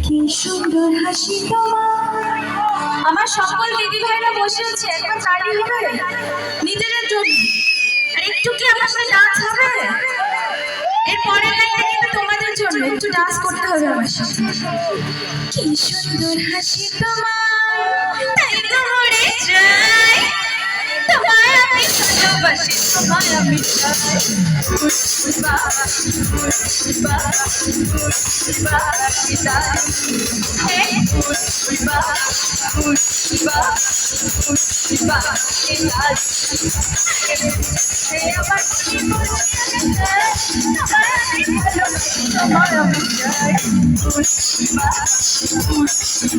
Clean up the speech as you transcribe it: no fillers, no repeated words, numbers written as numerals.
কি সুন্দর হাসি তোমার। আমার সকল দিদি ভাইরা বসে আছে, একবার চালি হবে নিজেদের জন্য। আর একটু কি আমার সাথে ডান্স হবে? এর পরের লাইনটা কিন্তু তোমাদের জন্য, একটু ডান্স করতে হবে আমার সাথে। কি সুন্দর হাসি তোমার, তাই তো মরে যাই। তোমায় আমি ভালোবাসি, তোমায় আমি চাই। উঠবা উঠবা উঠবা চিতাই, হে উঠবা উঠবা উঠবা চিতাই। হে আমার জীবন তোমায় আমি ভালোবাসি, তোমায় আমি চাই। উঠবা উঠবা